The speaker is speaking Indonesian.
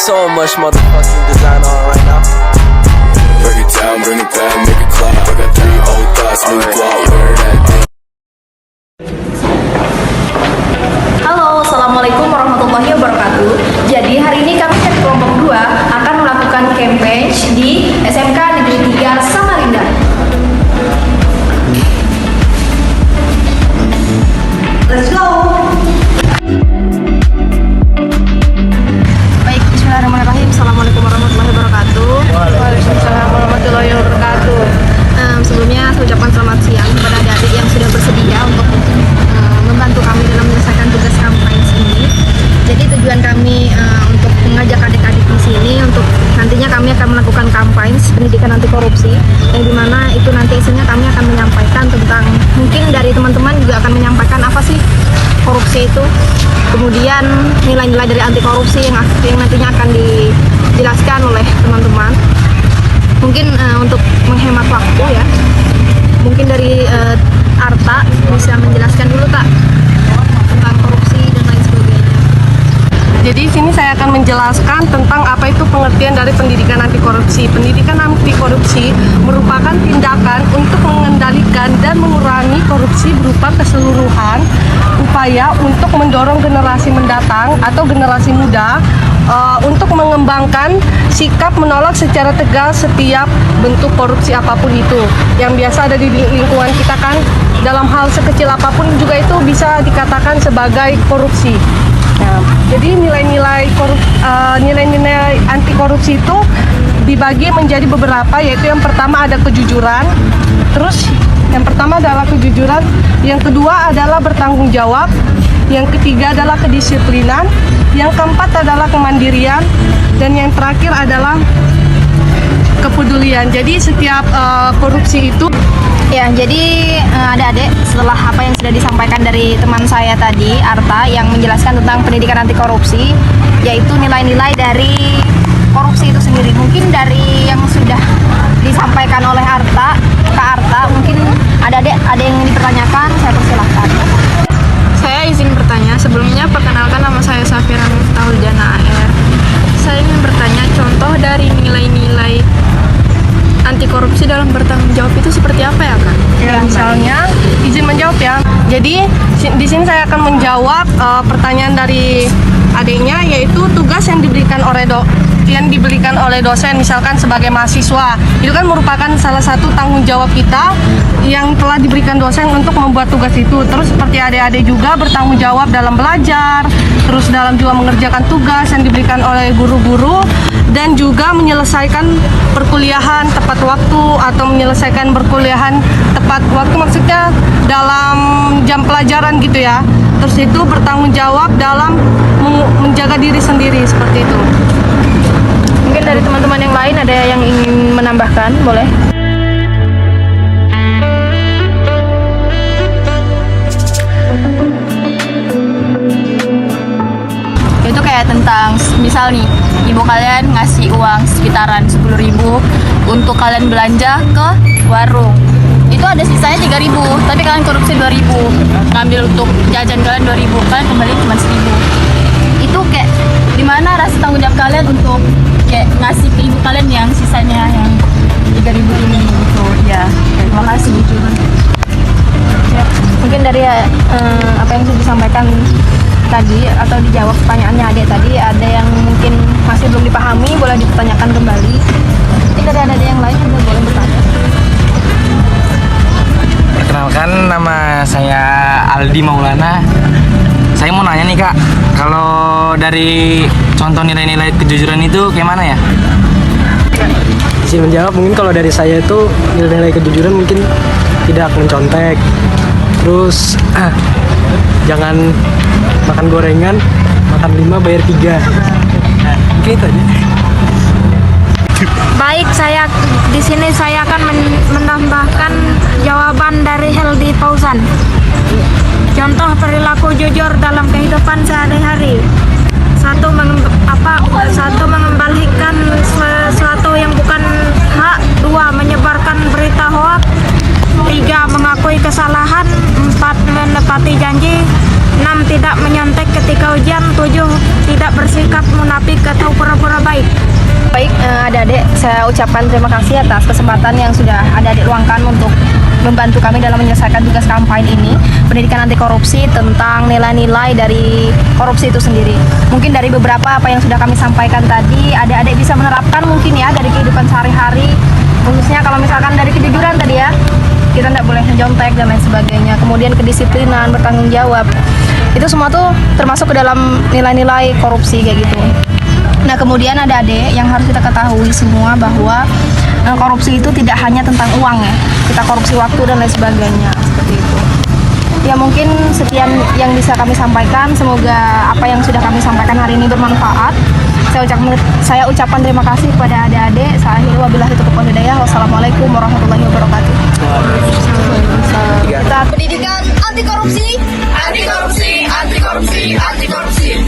so much motherfucking design on right now. Break it down, bring it back, make it clap. I got 3 old thoughts, new guap, where that thing. Halo, Assalamualaikum warahmatullahi wabarakatuh. Jadi hari ini kami dari kelompok 2 akan melakukan campaign di SMK Negeri 3 Samarinda. Let's go! Baik, bismillahirrahmanirrahim. Assalamualaikum warahmatullahi wabarakatuh. Waalaikumsalam warahmatullahi wabarakatuh. Sebelumnya saya ucapkan selamat siang kepada adik-adik yang sudah bersedia untuk membantu kami dalam menyelesaikan tugas kampanye ini. Jadi tujuan kami untuk mengajak adik-adik di sini untuk nantinya kami akan melakukan kampanye pendidikan anti korupsi, yang dimana itu nanti isinya kami akan menyampaikan tentang, mungkin dari teman-teman juga akan menyampaikan apa sih korupsi itu, kemudian nilai-nilai dari anti korupsi yang nantinya akan dijelaskan oleh teman-teman. Mungkin untuk menghemat waktu ya, mungkin dari Arta bisa menjelaskan dulu Kak tentang korupsi dan lain sebagainya. Jadi sini saya akan menjelaskan tentang apa itu pengertian dari pendidikan anti korupsi. Pendidikan anti korupsi merupakan tindakan untuk mengendalikan dan mengurangi korupsi berupa keseluruhan upaya untuk mendorong generasi mendatang atau generasi muda untuk mengembangkan sikap menolak secara tegas setiap bentuk korupsi apapun itu yang biasa ada di lingkungan kita kan. Dalam hal sekecil apapun juga itu bisa dikatakan sebagai korupsi. Nah, jadi nilai-nilai anti korupsi itu dibagi menjadi beberapa, yaitu yang pertama ada kejujuran. Terus yang pertama adalah kejujuran, yang kedua adalah bertanggung jawab, yang ketiga adalah kedisiplinan, yang keempat adalah kemandirian, dan yang terakhir adalah kepedulian. Jadi setiap korupsi itu Ya, jadi adik-adik, setelah apa yang sudah disampaikan dari teman saya tadi, Arta, yang menjelaskan tentang pendidikan anti korupsi, yaitu nilai-nilai dari korupsi itu sendiri. Mungkin dari yang sudah disampaikan oleh Arta, Kak Arta, mungkin adik-adik ada yang ingin dipertanyakan, saya persilahkan. Saya izin bertanya, sebelumnya perkenalkan nama saya Safira Miftahuljana AR. Saya ingin bertanya contoh dari nilai-nilai anti korupsi dalam bertanggung jawab itu seperti apa ya Kak? ya, misalnya izin menjawab ya. Jadi di sini saya akan menjawab pertanyaan dari adiknya, yaitu tugas yang diberikan oleh dosen, misalkan sebagai mahasiswa, itu kan merupakan salah satu tanggung jawab kita yang telah diberikan dosen untuk membuat tugas itu. Terus seperti adik-adik juga bertanggung jawab dalam belajar, terus dalam juga mengerjakan tugas yang diberikan oleh guru-guru, dan juga menyelesaikan perkuliahan tepat waktu atau menyelesaikan perkuliahan tepat waktu, maksudnya dalam jam pelajaran gitu ya. Terus itu bertanggung jawab dalam menjaga diri sendiri, seperti itu. Mungkin dari teman-teman yang lain ada yang ingin menambahkan, boleh? Itu kayak tentang, misal nih, ibu kalian ngasih uang sekitaran 10.000 untuk kalian belanja ke warung. Itu ada sisanya 3.000, tapi kalian korupsi 2.000, ngambil untuk jajan kalian 2.000, kalian kembali cuma 1.000. Itu kayak dimana rasa tanggung jawab kalian untuk kayak ngasih ke ibu kalian yang sisanya yang 3.000 ini gitu ya. Terima kasih. Ya, mungkin dari apa yang sudah disampaikan tadi atau dijawab pertanyaannya adik tadi, ada yang mungkin masih belum dipahami, boleh dipertanyakan kembali. Mungkin dari adik yang lain juga boleh bertanya. Perkenalkan, nama saya Aldi Maulana. Saya mau nanya nih Kak, kalau dari contoh nilai-nilai kejujuran itu kayak mana ya? Izin menjawab, mungkin kalau dari saya itu nilai-nilai kejujuran mungkin tidak mencontek, terus jangan makan gorengan, makan 5 bayar 3. Nah, mungkin itu aja. Baik, di sini saya akan menambahkan jawaban dari Heldi Fauzan. Contoh perilaku jujur dalam kehidupan sehari-hari. Satu mengembalikan sesuatu yang bukan hak. 2 menyebarkan berita hoaks. 3 mengakui kesalahan. 4 menepati janji. 6. Tidak menyontek ketika ujian. 7. Tidak bersikap munafik atau pura-pura baik. Baik, adik-adik, saya ucapkan terima kasih atas kesempatan yang sudah adik-adik luangkan untuk membantu kami dalam menyelesaikan tugas kampanye ini, pendidikan anti korupsi tentang nilai-nilai dari korupsi itu sendiri. Mungkin dari beberapa apa yang sudah kami sampaikan tadi, adik-adik bisa menerapkan mungkin ya dari kehidupan sehari-hari, khususnya kalau misalkan dari kejujuran tadi ya, kita tidak boleh menjontek dan lain sebagainya. Kemudian kedisiplinan, bertanggung jawab, itu semua tuh termasuk ke dalam nilai-nilai korupsi kayak gitu. Nah, kemudian ada adik yang harus kita ketahui semua bahwa korupsi itu tidak hanya tentang uang ya. Kita korupsi waktu dan lain sebagainya, seperti itu. Ya mungkin sekian yang bisa kami sampaikan. Semoga apa yang sudah kami sampaikan hari ini bermanfaat. Saya ucapkan terima kasih kepada adik-adik. Saya akhiri wabillahi taufiq wal hidayah. Wassalamualaikum warahmatullahi wabarakatuh. Kita pendidikan anti korupsi, anti korupsi, anti korupsi, anti korupsi.